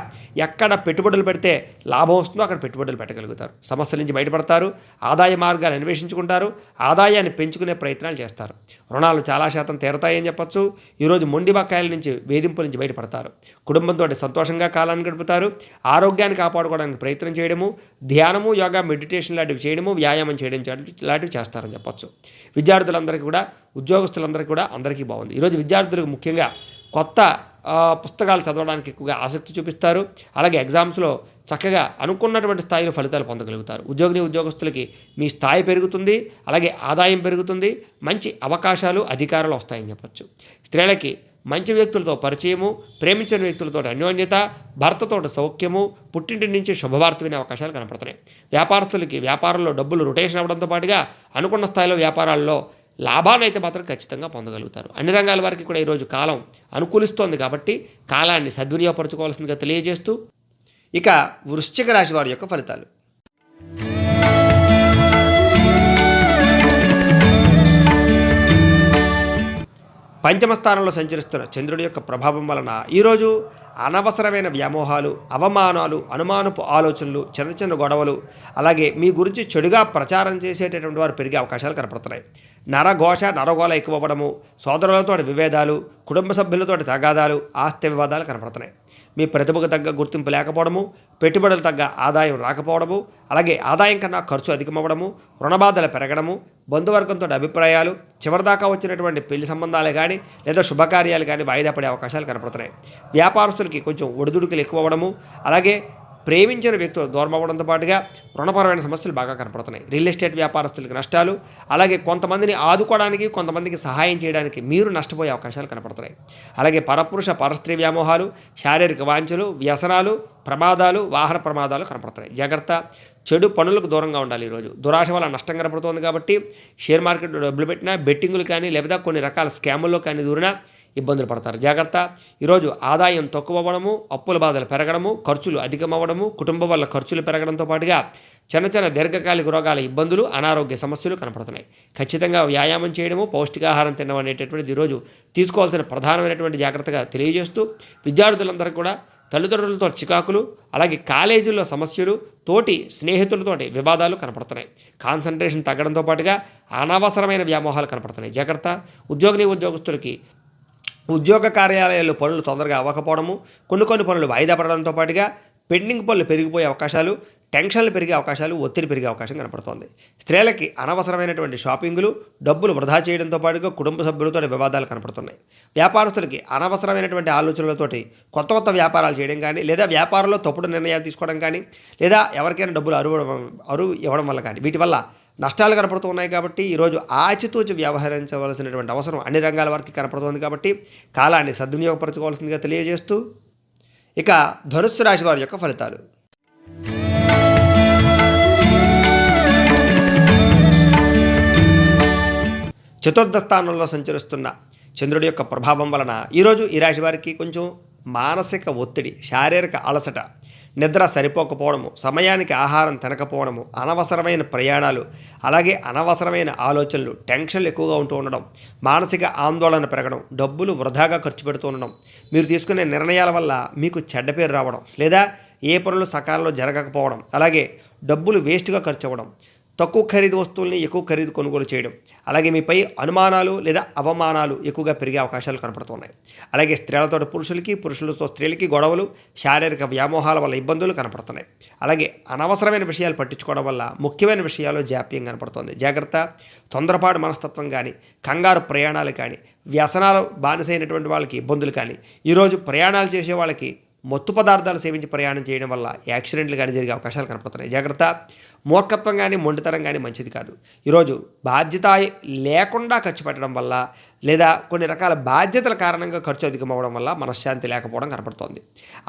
ఎక్కడ పెట్టుబడులు పెడితే లాభం వస్తుందో అక్కడ పెట్టుబడులు పెట్టగలుగుతారు. సమస్యల నుంచి బయటపడతారు. ఆదాయ మార్గాలు అన్వేషించుకుంటారు. ఆదాయాన్ని పెంచుకునే ప్రయత్నాలు చేస్తారు. రుణాలు చాలా శాతం తీరతాయని చెప్పొచ్చు. ఈరోజు మొండి బకాయిల నుంచి, వేధింపుల నుంచి బయటపడతారు. కుటుంబంతో సంతోషంగా కాలాన్ని గడుపుతారు. ఆరోగ్యాన్ని కాపాడుకోవడానికి ప్రయత్నం చేయడము, ధ్యానము, యోగా, మెడిటేషన్ లాంటివి చేయడము, వ్యాయామం చేయడం లాంటివి చేస్తారని చెప్పొచ్చు. విద్యార్థులందరికీ కూడా, ఉద్యోగస్తులందరికీ కూడా అందరికీ బాగుంది. ఈరోజు విద్యార్థులకు ముఖ్యంగా కొత్త పుస్తకాలు చదవడానికి ఎక్కువగా ఆసక్తి చూపిస్తారు. అలాగే ఎగ్జామ్స్లో చక్కగా అనుకున్నటువంటి స్థాయిలో ఫలితాలు పొందగలుగుతారు. ఉద్యోగస్తులకి మీ స్థాయి పెరుగుతుంది. అలాగే ఆదాయం పెరుగుతుంది. మంచి అవకాశాలు, అధికారాలు వస్తాయని చెప్పొచ్చు. స్త్రీలకి మంచి వ్యక్తులతో పరిచయము, ప్రేమించిన వ్యక్తులతో అన్యోన్యత, భర్తతో సౌఖ్యము, పుట్టింటి నుంచి శుభవార్త వినే అవకాశాలు కనపడుతున్నాయి. వ్యాపారస్తులకి వ్యాపారంలో డబ్బులు రొటేషన్ అవ్వడంతో పాటుగా అనుకున్న స్థాయిలో వ్యాపారాల్లో లాభాన్ని అయితే మాత్రం ఖచ్చితంగా పొందగలుగుతారు. అన్ని రంగాల వారికి కూడా ఈరోజు కాలం అనుకూలిస్తోంది కాబట్టి కాలాన్ని సద్వినియోగపరచుకోవాల్సిందిగా తెలియజేస్తూ ఇక వృశ్చిక రాశి వారి యొక్క ఫలితాలు. పంచమ స్థానంలో సంచరిస్తున్న చంద్రుడి యొక్క ప్రభావం వలన ఈరోజు అనవసరమైన వ్యామోహాలు, అవమానాలు, అనుమానపు ఆలోచనలు, చిన్న చిన్న గొడవలు, అలాగే మీ గురించి చెడుగా ప్రచారం చేసేటటువంటి వారు పెరిగే అవకాశాలు కనపడుతున్నాయి. నరగోళ ఎక్కువ అవ్వడము, సోదరులతో విభేదాలు, కుటుంబ సభ్యులతో తగాదాలు, ఆస్తి వివాదాలు కనపడుతున్నాయి. మీ ప్రతిభకు తగ్గ గుర్తింపు లేకపోవడము, పెట్టుబడులు తగ్గ ఆదాయం రాకపోవడము, అలాగే ఆదాయం కన్నా ఖర్చు అధికమవ్వడము, రుణబాధలు పెరగడము, బంధువర్గంతో అభిప్రాయాలు, చివరిదాకా వచ్చినటువంటి పెళ్లి సంబంధాలు కానీ లేదా శుభకార్యాలు కానీ వాయిదా పడే అవకాశాలు కనపడుతున్నాయి. వ్యాపారస్తులకి కొంచెం ఒడిదుడుకులు ఎక్కువ అవ్వడము, అలాగే ప్రేమించిన వ్యక్తులు దూరం అవ్వడంతో పాటుగా రుణపరమైన సమస్యలు బాగా కనపడుతున్నాయి. రియల్ ఎస్టేట్ వ్యాపారస్తులకి నష్టాలు, అలాగే కొంతమందిని ఆదుకోవడానికి, కొంతమందికి సహాయం చేయడానికి మీరు నష్టపోయే అవకాశాలు కనపడుతున్నాయి. అలాగే పరపురుష పరస్త్రీ వ్యామోహాలు, శారీరక వాంఛలు, వ్యసనాలు, ప్రమాదాలు, వాహన ప్రమాదాలు కనపడుతున్నాయి. జాగ్రత్త. చెడు పనులకు దూరంగా ఉండాలి. ఈరోజు దురాశ వల్ల నష్టం కనపడుతోంది కాబట్టి షేర్ మార్కెట్లో డబ్బులు పెట్టినా, బెట్టింగులు కానీ లేదా కొన్ని రకాల స్కాముల్లో కానీ దూరినా ఇబ్బందులు పడతారు. జాగ్రత్త. ఈరోజు ఆదాయం తక్కువ అవ్వడము, అప్పుల బాధలు పెరగడము, ఖర్చులు అధికమవ్వడము, కుటుంబం వల్ల ఖర్చులు పెరగడంతో పాటుగా చిన్న దీర్ఘకాలిక రోగాల ఇబ్బందులు, అనారోగ్య సమస్యలు కనపడుతున్నాయి. ఖచ్చితంగా వ్యాయామం చేయడము, పౌష్టికాహారం తినడం అనేటటువంటిది ఈరోజు తీసుకోవాల్సిన ప్రధానమైనటువంటి జాగ్రత్తగా తెలియజేస్తూ విద్యార్థులందరూ కూడా తల్లిదండ్రులతో చికాకులు, అలాగే కాలేజీల్లో సమస్యలు, తోటి స్నేహితులతోటి వివాదాలు కనపడుతున్నాయి. కాన్సన్ట్రేషన్ తగ్గడంతో పాటుగా అనవసరమైన వ్యామోహాలు కనపడుతున్నాయి. జాగ్రత్త. ఉద్యోగస్తులకి ఉద్యోగ కార్యాలయాల్లో పనులు తొందరగా అవ్వకపోవడము, కొన్ని పనులు వాయిదా పడడంతో పాటుగా పెండింగ్ పనులు పెరిగిపోయే అవకాశాలు, టెన్షన్లు పెరిగే అవకాశాలు, ఒత్తిడి పెరిగే అవకాశం కనపడుతోంది. స్త్రీలకి అనవసరమైనటువంటి షాపింగులు, డబ్బులు వృధా చేయడంతో పాటుగా కుటుంబ సభ్యులతో వివాదాలు కనపడుతున్నాయి. వ్యాపారస్తులకి అనవసరమైనటువంటి ఆలోచనలతోటి కొత్త వ్యాపారాలు చేయడం కానీ లేదా వ్యాపారంలో తప్పుడు నిర్ణయాలు తీసుకోవడం కానీ లేదా ఎవరికైనా డబ్బులు అరువు ఇవ్వడం వల్ల కానీ వీటి వల్ల నష్టాలు కనపడుతూ ఉన్నాయి కాబట్టి ఈరోజు ఆచితూచి వ్యవహరించవలసినటువంటి అవసరం అన్ని రంగాల వారికి కనపడుతోంది కాబట్టి కాలాన్ని సద్వినియోగపరచుకోవాల్సిందిగా తెలియజేస్తూ ఇక ధనుస్సు రాశి వారి యొక్క ఫలితాలు. చతుర్థ స్థానంలో సంచరిస్తున్న చంద్రుడి యొక్క ప్రభావం వలన ఈరోజు ఈ రాశి వారికి కొంచెం మానసిక ఒత్తిడి, శారీరక అలసట, నిద్ర సరిపోకపోవడము, సమయానికి ఆహారం తినకపోవడము, అనవసరమైన ప్రయాణాలు, అలాగే అనవసరమైన ఆలోచనలు, టెన్షన్లు ఎక్కువగా ఉంటూ ఉండడం, మానసిక ఆందోళన పెరగడం, డబ్బులు వృధాగా ఖర్చు పెడుతూ ఉండడం, మీరు తీసుకునే నిర్ణయాల వల్ల మీకు చెడ్డ పేరు రావడం, లేదా ఏ పనులు సకాలంలో జరగకపోవడం, అలాగే డబ్బులు వేస్ట్గా ఖర్చు అవ్వడం, తక్కువ ఖరీదు వస్తువుల్ని ఎక్కువ ఖరీదు కొనుగోలు చేయడం, అలాగే మీపై అనుమానాలు లేదా అవమానాలు ఎక్కువగా పెరిగే అవకాశాలు కనపడుతున్నాయి. అలాగే స్త్రీలతో పురుషులకి, పురుషులతో స్త్రీలకి గొడవలు, శారీరక వ్యామోహాల వల్ల ఇబ్బందులు కనపడుతున్నాయి. అలాగే అనవసరమైన విషయాలు పట్టించుకోవడం వల్ల ముఖ్యమైన విషయాల్లో జాప్యం కనపడుతుంది. జాగ్రత్త. తొందరపాటు మనస్తత్వం కానీ, కంగారు ప్రయాణాలు కానీ, వ్యసనాలు బానిసైనటువంటి వాళ్ళకి ఇబ్బందులు కానీ, ఈరోజు ప్రయాణాలు చేసే వాళ్ళకి మత్తు పదార్థాలు సేవించి ప్రయాణం చేయడం వల్ల యాక్సిడెంట్లు కానీ జరిగే అవకాశాలు కనపడుతున్నాయి. జాగ్రత్త. మూర్ఖత్వం కానీ, మొండితనం కానీ మంచిది కాదు. ఈరోజు బాధ్యత లేకుండా ఖర్చు పెట్టడం వల్ల, లేదా కొన్ని రకాల బాధ్యతల కారణంగా ఖర్చు అధికమవడం వల్ల మనశ్శాంతి లేకపోవడం కనపడుతోంది.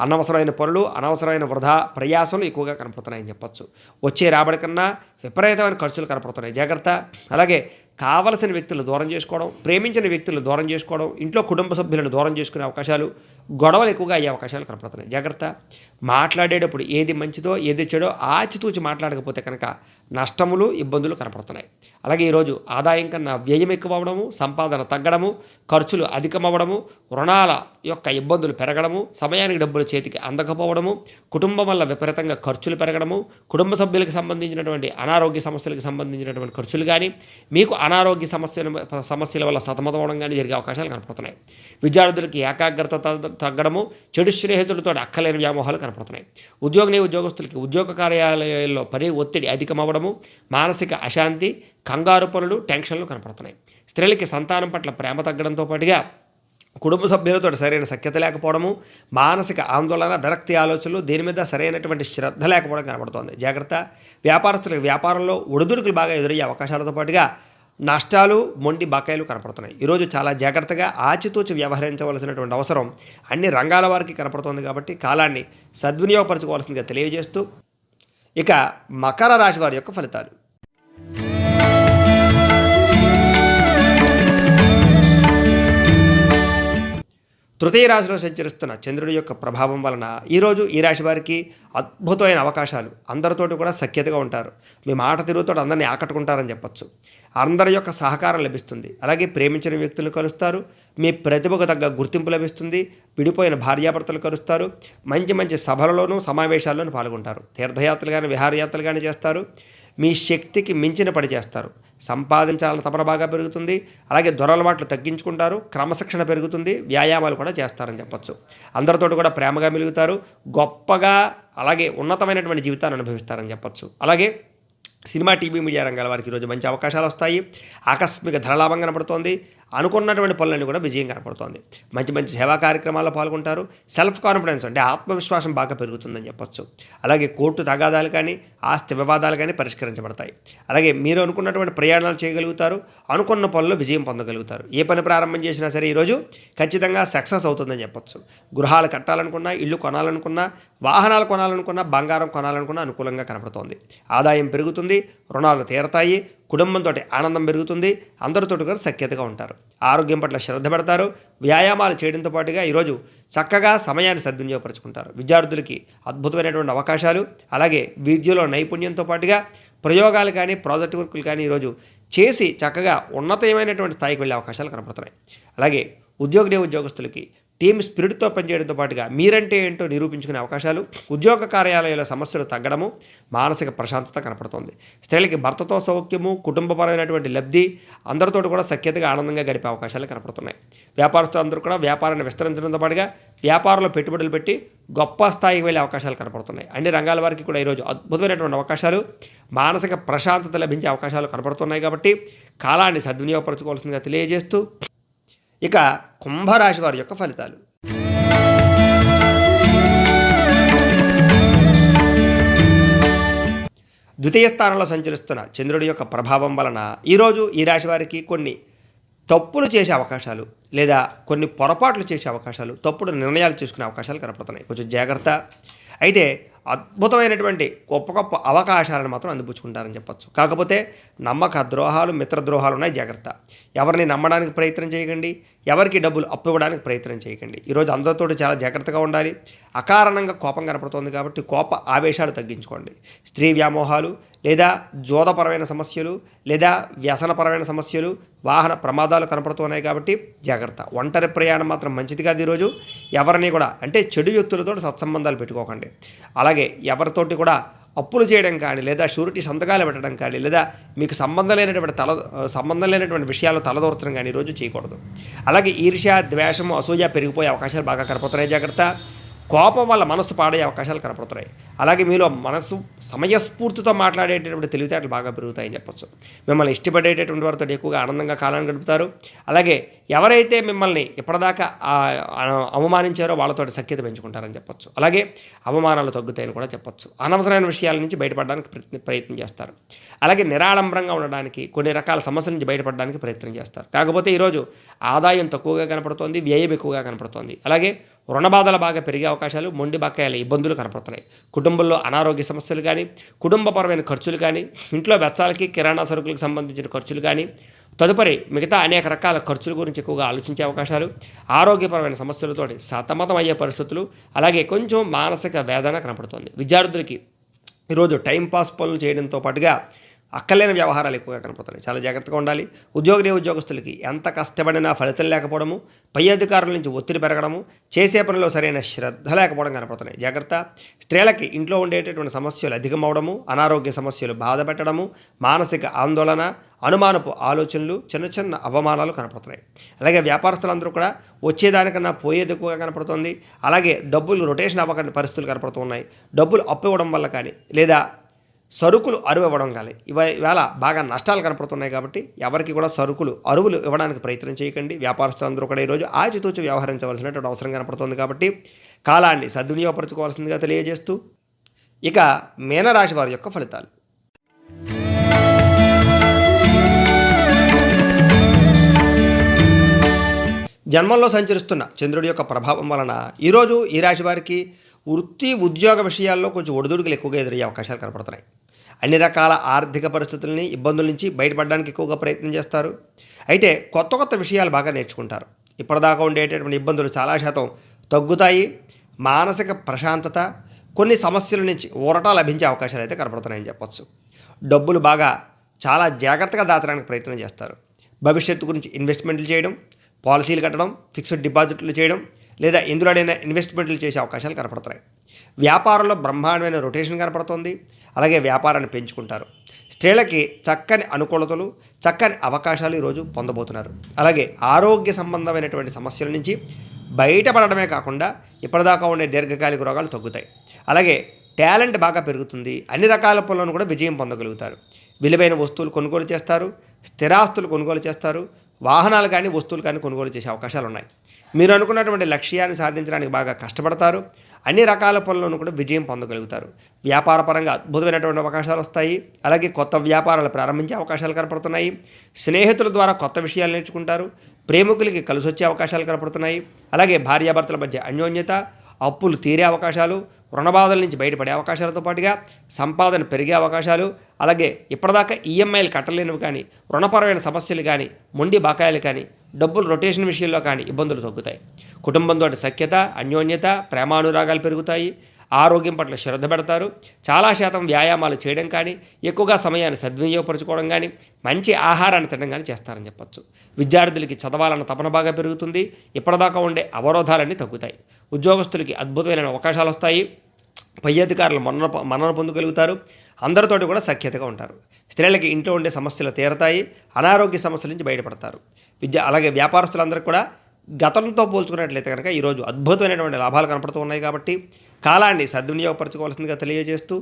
అనవసరమైన పనులు, అనవసరమైన వృధా ప్రయాసాలు ఎక్కువగా కనపడుతున్నాయని చెప్పొచ్చు. వచ్చే రాబడి కన్నా విపరీతమైన ఖర్చులు కనపడుతున్నాయి. జాగ్రత్త. అలాగే కావలసిన వ్యక్తులను దూరం చేసుకోవడం, ప్రేమించిన వ్యక్తులను దూరం చేసుకోవడం, ఇంట్లో కుటుంబ సభ్యులను దూరం చేసుకునే అవకాశాలు, గొడవలు ఎక్కువగా అయ్యే అవకాశాలు కనపడుతున్నాయి. జాగ్రత్త. మాట్లాడేటప్పుడు ఏది మంచిదో ఏది చెడో ఆచితూచి మాట్లాడకపోతే కనుక నష్టములు, ఇబ్బందులు కనపడుతున్నాయి. అలాగే ఈరోజు ఆదాయం కన్నా వ్యయం ఎక్కువ అవడము, సంపాదన తగ్గడము, ఖర్చులు అధికమవ్వడము, రుణాల యొక్క ఇబ్బందులు పెరగడము, సమయానికి డబ్బులు చేతికి అందకపోవడము, కుటుంబం వల్ల విపరీతంగా ఖర్చులు పెరగడము, కుటుంబ సభ్యులకు సంబంధించినటువంటి అనారోగ్య సమస్యలకు సంబంధించినటువంటి ఖర్చులు కానీ, మీకు అనారోగ్య సమస్యల వల్ల సతమతమవడం కానీ జరిగే అవకాశాలు కనపడుతున్నాయి. విద్యార్థులకి ఏకాగ్రత తగ్గడము, చెడు స్నేహితులతో అక్కలేని వ్యామోహాలు కనపడుతున్నాయి. ఉద్యోగస్తులకి ఉద్యోగ కార్యాలయాల్లో పని ఒత్తిడి అధికమవ్వడము, మానసిక అశాంతి, కంగారు పనులు, టెన్షన్లు కనపడుతున్నాయి. స్త్రీలకి సంతానం పట్ల ప్రేమ తగ్గడంతో పాటుగా కుటుంబ సభ్యులతో సరైన సఖ్యత లేకపోవడము, మానసిక ఆందోళన, విరక్తి ఆలోచనలు, దీని మీద సరైనటువంటి శ్రద్ధ లేకపోవడం కనపడుతోంది. జాగ్రత్త. వ్యాపారస్తులకు వ్యాపారంలో ఒడిదుడుకులు బాగా ఎదురయ్యే అవకాశాలతో పాటుగా నష్టాలు, మొండి బకాయిలు కనపడుతున్నాయి. ఈరోజు చాలా జాగ్రత్తగా ఆచితూచి వ్యవహరించవలసినటువంటి అవసరం అన్ని రంగాల వారికి కనపడుతోంది కాబట్టి కాలాన్ని సద్వినియోగపరచుకోవాల్సిందిగా తెలియజేస్తూ ఇక మకర రాశి వారి యొక్క ఫలితాలు. తృతీయ రాశిలో సంచరిస్తున్న చంద్రుడి యొక్క ప్రభావం వలన ఈరోజు ఈ రాశి వారికి అద్భుతమైన అవకాశాలు, అందరితోటి కూడా సఖ్యతగా ఉంటారు. మీ మాట తిరుగుతో అందరినీ ఆకట్టుకుంటారని చెప్పచ్చు. అందరి యొక్క సహకారం లభిస్తుంది. అలాగే ప్రేమించిన వ్యక్తులు కలుస్తారు. మీ ప్రతిభకు తగ్గ గుర్తింపు లభిస్తుంది. విడిపోయిన భార్యాభర్తలు కలుస్తారు. మంచి మంచి సభలలోనూ సమావేశాల్లోనూ పాల్గొంటారు. తీర్థయాత్రలు కానీ, విహారయాత్రలు కానీ చేస్తారు. మీ శక్తికి మించిన పని చేస్తారు. సంపాదించాలని తపన బాగా పెరుగుతుంది. అలాగే దురలవాట్లు తగ్గించుకుంటారు. క్రమశిక్షణ పెరుగుతుంది. వ్యాయామాలు కూడా చేస్తారని చెప్పచ్చు. అందరితోటి కూడా ప్రేమగా మెలుగుతారు. గొప్పగా అలాగే ఉన్నతమైనటువంటి జీవితాన్ని అనుభవిస్తారని చెప్పచ్చు. అలాగే సినిమా, టీవీ, మీడియా రంగాల వారికి ఈరోజు మంచి అవకాశాలు వస్తాయి. ఆకస్మిక ధనలాభం కనపడుతోంది. అనుకున్నటువంటి పనులన్నీ కూడా విజయం కనపడుతోంది. మంచి మంచి సేవా కార్యక్రమాల్లో పాల్గొంటారు. సెల్ఫ్ కాన్ఫిడెన్స్ అంటే ఆత్మవిశ్వాసం బాగా పెరుగుతుందని చెప్పొచ్చు. అలాగే కోర్టు తగాదాలు కానీ, ఆస్తి వివాదాలు కానీ పరిష్కరించబడతాయి. అలాగే మీరు అనుకున్నటువంటి ప్రయాణాలు చేయగలుగుతారు. అనుకున్న పనుల్లో విజయం పొందగలుగుతారు. ఏ పని ప్రారంభం చేసినా సరే ఈరోజు ఖచ్చితంగా సక్సెస్ అవుతుందని చెప్పొచ్చు. గృహాలు కట్టాలనుకున్నా, ఇల్లు కొనాలనుకున్నా, వాహనాలు కొనాలనుకున్నా, బంగారం కొనాలనుకున్నా అనుకూలంగా కనపడుతోంది. ఆదాయం పెరుగుతుంది. రుణాలు తీరతాయి. కుటుంబంతో ఆనందం పెరుగుతుంది. అందరితో కూడా సఖ్యతగా ఉంటారు. ఆరోగ్యం పట్ల శ్రద్ధ పెడతారు. వ్యాయామాలు చేయడంతో పాటుగా ఈరోజు చక్కగా సమయాన్ని సద్వినియోగపరుచుకుంటారు. విద్యార్థులకి అద్భుతమైనటువంటి అవకాశాలు, అలాగే విద్యలో నైపుణ్యంతో పాటుగా ప్రయోగాలు కానీ, ప్రాజెక్ట్ వర్కులు కానీ ఈరోజు చేసి చక్కగా ఉన్నతమైనటువంటి స్థాయికి వెళ్ళే అవకాశాలు కనపడుతున్నాయి. అలాగే ఉద్యోగస్తులకి టీమ్ స్పిరిట్తో పనిచేయడంతో పాటుగా మీరంటే ఏంటో నిరూపించుకునే అవకాశాలు, ఉద్యోగ కార్యాలయాల సమస్యలు తగ్గడము, మానసిక ప్రశాంతత కనపడుతుంది. స్త్రీలకి భర్తతో సౌఖ్యము, కుటుంబపరమైనటువంటి లబ్ధి, అందరితో కూడా సఖ్యతగా ఆనందంగా గడిపే అవకాశాలు కనపడుతున్నాయి. వ్యాపారస్తులు అందరూ కూడా వ్యాపారాన్ని విస్తరించడంతో పాటుగా వ్యాపారంలో పెట్టుబడులు పెట్టి గొప్ప స్థాయికి వెళ్ళే అవకాశాలు కనపడుతున్నాయి. అన్ని రంగాల వారికి కూడా ఈరోజు అద్భుతమైనటువంటి అవకాశాలు, మానసిక ప్రశాంతత లభించే అవకాశాలు కనపడుతున్నాయి. కాబట్టి కాలాన్ని సద్వినియోగపరచుకోవాల్సిందిగా తెలియజేస్తూ ఇక కుంభరాశి వారి యొక్క ఫలితాలు. ద్వితీయ స్థానంలో సంచరిస్తున్న చంద్రుడి యొక్క ప్రభావం వలన ఈరోజు ఈ రాశి వారికి కొన్ని తప్పులు చేసే అవకాశాలు లేదా కొన్ని పొరపాట్లు చేసే అవకాశాలు, తప్పుడు నిర్ణయాలు తీసుకునే అవకాశాలు కనపడుతున్నాయి. కొంచెం జాగ్రత్త. అయితే అద్భుతమైనటువంటి గొప్ప గొప్ప అవకాశాలను మాత్రం అందిపుచ్చుకుంటారని చెప్పచ్చు. కాకపోతే నమ్మక ద్రోహాలు, మిత్రద్రోహాలు ఉన్నాయి, జాగ్రత్త. ఎవరిని నమ్మడానికి ప్రయత్నం చేయకండి, ఎవరికి డబ్బులు అప్పు ఇవ్వడానికి ప్రయత్నం చేయకండి. ఈరోజు అందరితో చాలా జాగ్రత్తగా ఉండాలి. అకారణంగా కోపం కనపడుతోంది కాబట్టి కోప ఆవేశాలు తగ్గించుకోండి. స్త్రీ వ్యామోహాలు లేదా జోదపరమైన సమస్యలు లేదా వ్యసనపరమైన సమస్యలు, వాహన ప్రమాదాలు కనపడుతున్నాయి కాబట్టి జాగ్రత్త. ఒంటరి ప్రయాణం మాత్రం మంచిది కాదు. ఈరోజు ఎవరిని కూడా అంటే చెడు వ్యక్తులతో సత్సంబంధాలు పెట్టుకోకండి. అలాగే ఎవరితోటి కూడా అప్పులు చేయడం కానీ లేదా షూరిటీ సంతకాలు పెట్టడం కానీ లేదా మీకు సంబంధం లేనటువంటి విషయాలు తలదూర్చడం కానీ ఈరోజు చేయకూడదు. అలాగే ఈర్ష్య, ద్వేషము, అసూయ పెరిగిపోయే అవకాశాలు బాగా కనపడుతున్నాయి, జాగ్రత్త. కోపం వల్ల మనసు పాడే అవకాశాలు కనపడుతున్నాయి. అలాగే మీలో మనసు సమయస్ఫూర్తితో మాట్లాడేటటువంటి తెలివితేటలు బాగా పెరుగుతాయని చెప్పొచ్చు. మిమ్మల్ని ఇష్టపడేటటువంటి వారితో ఎక్కువగా ఆనందంగా కాలాన్ని గడుపుతారు. అలాగే ఎవరైతే మిమ్మల్ని ఇప్పటిదాకా అవమానించారో వాళ్ళతో సఖ్యత పెంచుకుంటారని చెప్పొచ్చు. అలాగే అవమానాలు తగ్గుతాయని కూడా చెప్పొచ్చు. అనవసరమైన విషయాల నుంచి బయటపడడానికి ప్రయత్నం చేస్తారు. అలాగే నిరాడంబరంగా ఉండడానికి, కొన్ని రకాల సమస్యల నుంచి బయటపడడానికి ప్రయత్నం చేస్తారు. కాకపోతే ఈరోజు ఆదాయం తక్కువగా కనపడుతోంది, వ్యయం ఎక్కువగా కనపడుతోంది. అలాగే రుణబాధలు బాగా పెరిగే అవకాశాలు, మొండి బకాయిల ఇబ్బందులు కనపడుతున్నాయి. కుటుంబంలో అనారోగ్య సమస్యలు కానీ, కుటుంబపరమైన ఖర్చులు కానీ, ఇంట్లో వెచ్చాలకి, కిరాణా సరుకులకు సంబంధించిన ఖర్చులు కానీ, తదుపరి మిగతా అనేక రకాల ఖర్చుల గురించి ఎక్కువగా ఆలోచించే అవకాశాలు, ఆరోగ్యపరమైన సమస్యలతోటి సతమతం అయ్యే పరిస్థితులు, అలాగే కొంచెం మానసిక వేదన కనపడుతుంది. విద్యార్థులకి ఈరోజు టైంపాస్ పనులు చేయడంతో పాటుగా అక్కర్లేని వ్యవహారాలు ఎక్కువగా కనపడుతున్నాయి, చాలా జాగ్రత్తగా ఉండాలి. ఉద్యోగస్తులకి ఎంత కష్టపడినా ఫలితం లేకపోవడము, పై అధికారుల నుంచి ఒత్తిడి పెరగడము, చేసే పనిలో సరైన శ్రద్ధ లేకపోవడం కనపడుతున్నాయి, జాగ్రత్త. స్త్రీలకి ఇంట్లో ఉండేటటువంటి సమస్యలు అధికమవడము, అనారోగ్య సమస్యలు బాధ పెట్టడము, మానసిక ఆందోళన, అనుమానపు ఆలోచనలు, చిన్న చిన్న అవమానాలు కనపడుతున్నాయి. అలాగే వ్యాపారస్తులందరూ కూడా వచ్చేదానికన్నా పోయేది ఎక్కువగా కనపడుతుంది. అలాగే డబ్బులు రొటేషన్ అవ్వకని పరిస్థితులు కనపడుతున్నాయి. డబ్బులు అప్పు ఇవ్వడం వల్ల కానీ లేదా సరుకులు అరువు ఇవ్వడం కానీ ఇవాళ బాగా నష్టాలు కనపడుతున్నాయి కాబట్టి ఎవరికి కూడా అరువులు ఇవ్వడానికి ప్రయత్నం చేయకండి. వ్యాపారస్తులందరూ కూడా ఈరోజు ఆచితూచి వ్యవహరించవలసినటువంటి అవసరం కనపడుతుంది కాబట్టి కాలాన్ని సద్వినియోగపరచుకోవాల్సిందిగా తెలియజేస్తూ ఇక మీనరాశి వారి యొక్క ఫలితాలు. జన్మంలో సంచరిస్తున్న చంద్రుడి యొక్క ప్రభావం వలన ఈరోజు ఈ రాశి వారికి వృత్తి ఉద్యోగ విషయాల్లో కొంచెం ఒడిదుడుకులు ఎక్కువగా ఎదురయ్యే అవకాశాలు కనపడుతున్నాయి. అన్ని రకాల ఆర్థిక పరిస్థితులని, ఇబ్బందుల నుంచి బయటపడడానికి ఎక్కువగా ప్రయత్నం చేస్తారు. అయితే కొత్త విషయాలు బాగా నేర్చుకుంటారు. ఇప్పటిదాకా ఉండేటటువంటి ఇబ్బందులు చాలా శాతం తగ్గుతాయి. మానసిక ప్రశాంతత, కొన్ని సమస్యల నుంచి ఊరట లభించే అవకాశాలు అయితే కనపడుతున్నాయని చెప్పొచ్చు. డబ్బులు బాగా చాలా జాగ్రత్తగా దాచడానికి ప్రయత్నం చేస్తారు. భవిష్యత్తు గురించి ఇన్వెస్ట్మెంట్లు చేయడం, పాలసీలు కట్టడం, ఫిక్స్డ్ డిపాజిట్లు చేయడం లేదా ఎందులోనైనా ఇన్వెస్ట్మెంట్లు చేసే అవకాశాలు కనపడుతున్నాయి. వ్యాపారంలో బ్రహ్మాండమైన రొటేషన్ కనపడుతుంది. అలాగే వ్యాపారాన్ని పెంచుకుంటారు. స్త్రీలకి చక్కని అనుకూలతలు, చక్కని అవకాశాలు ఈరోజు పొందబోతున్నారు. అలాగే ఆరోగ్య సంబంధమైనటువంటి సమస్యల నుంచి బయటపడడమే కాకుండా ఇప్పటిదాకా ఉండే దీర్ఘకాలిక రోగాలు తగ్గుతాయి. అలాగే టాలెంట్ బాగా పెరుగుతుంది. అన్ని రకాల పనులను కూడా విజయం పొందగలుగుతారు. విలువైన వస్తువులు కొనుగోలు చేస్తారు, స్థిరాస్తులు కొనుగోలు చేస్తారు, వాహనాలు కానీ వస్తువులు కానీ కొనుగోలు చేసే అవకాశాలు ఉన్నాయి. మీరు అనుకున్నటువంటి లక్ష్యాన్ని సాధించడానికి బాగా కష్టపడతారు. అన్ని రకాల పనులను కూడా విజయం పొందగలుగుతారు. వ్యాపారపరంగా అద్భుతమైనటువంటి అవకాశాలు వస్తాయి. అలాగే కొత్త వ్యాపారాలు ప్రారంభించే అవకాశాలు కనపడుతున్నాయి. స్నేహితుల ద్వారా కొత్త విషయాలు నేర్చుకుంటారు. ప్రేమికులకి కలిసి వచ్చే అవకాశాలు కనపడుతున్నాయి. అలాగే భార్యాభర్తల మధ్య అన్యోన్యత, అప్పులు తీరే అవకాశాలు, రుణబాధల నుంచి బయటపడే అవకాశాలతో పాటుగా సంపాదన పెరిగే అవకాశాలు, అలాగే ఇప్పటిదాకా ఈఎంఐలు కట్టలేనివి కానీ, రుణపరమైన సమస్యలు కానీ, మొండి బకాయిలు కానీ, డబ్బులు రొటేషన్ విషయంలో కానీ ఇబ్బందులు తగ్గుతాయి. కుటుంబంతో సఖ్యత, అన్యోన్యత, ప్రేమానురాగాలు పెరుగుతాయి. ఆరోగ్యం పట్ల శ్రద్ధ పెడతారు. చాలా శాతం వ్యాయామాలు చేయడం కానీ, ఎక్కువగా సమయాన్ని సద్వినియోగపరచుకోవడం కానీ, మంచి ఆహారాన్ని తినడం కానీ చేస్తారని చెప్పొచ్చు. విద్యార్థులకి చదవాలన్న తపన బాగా పెరుగుతుంది. ఇప్పటిదాకా ఉండే అవరోధాలన్నీ తగ్గుతాయి. ఉద్యోగస్తులకి అద్భుతమైన అవకాశాలు వస్తాయి. పై అధికారులు మన్నన పొందగలుగుతారు. అందరితోటి కూడా సఖ్యతగా ఉంటారు. స్త్రీలకి ఇంట్లో ఉండే సమస్యలు తీరతాయి. అనారోగ్య సమస్యల నుంచి బయటపడతారు. అలాగే వ్యాపారస్తులందరికీ కూడా గతంతో పోల్చుకున్నట్లయితే కనుక ఈరోజు అద్భుతమైనటువంటి లాభాలు కనపడుతూ ఉన్నాయి కాబట్టి కాలాన్ని సద్వినియోగపరచుకోవాల్సిందిగా తెలియజేస్తూ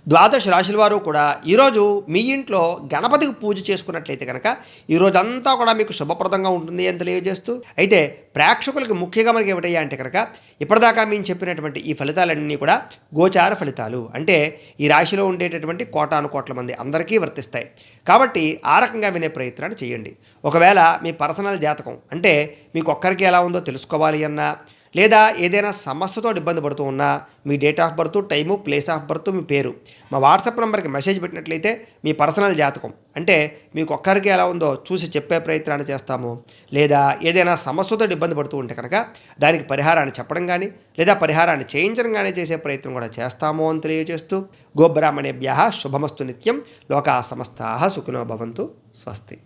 ద్వాదశ రాశుల వారు కూడా ఈరోజు మీ ఇంట్లో గణపతికి పూజ చేసుకున్నట్లయితే కనుక ఈరోజంతా కూడా మీకు శుభప్రదంగా ఉంటుంది అని తెలియజేస్తూ, అయితే ప్రేక్షకులకి ముఖ్యంగా మనకి ఏమిటయ్యా అంటే కనుక ఇప్పటిదాకా మేము చెప్పినటువంటి ఈ ఫలితాలన్నీ కూడా గోచార ఫలితాలు, అంటే ఈ రాశిలో ఉండేటటువంటి కోటాను కోట్ల మంది అందరికీ వర్తిస్తాయి. కాబట్టి ఆ రకంగా వినే ప్రయత్నాన్ని చేయండి. ఒకవేళ మీ పర్సనల్ జాతకం అంటే మీకు ఒక్కరికి ఎలా ఉందో తెలుసుకోవాలి అన్నా, లేదా ఏదైనా సమస్యతో ఇబ్బంది పడుతూ ఉన్నా మీ date of birth, time, place of birth, మీ పేరు మా వాట్సాప్ నెంబర్కి మెసేజ్ పెట్టినట్లయితే మీ పర్సనల్ జాతకం అంటే మీకు ఒక్కరికి ఎలా ఉందో చూసి చెప్పే ప్రయత్నాన్ని చేస్తాము. లేదా ఏదైనా సమస్యతో ఇబ్బంది పడుతూ ఉంటే కనుక దానికి పరిహారాన్ని చెప్పడం కానీ లేదా పరిహారాన్ని చేయించడం కానీ చేసే ప్రయత్నం కూడా చేస్తాము అని తెలియజేస్తూ, గోబ్రాహ్మణేభ్యః శుభమస్తు నిత్యం, లోకా సమస్తాః సుఖినో భవంతు. స్వస్తి.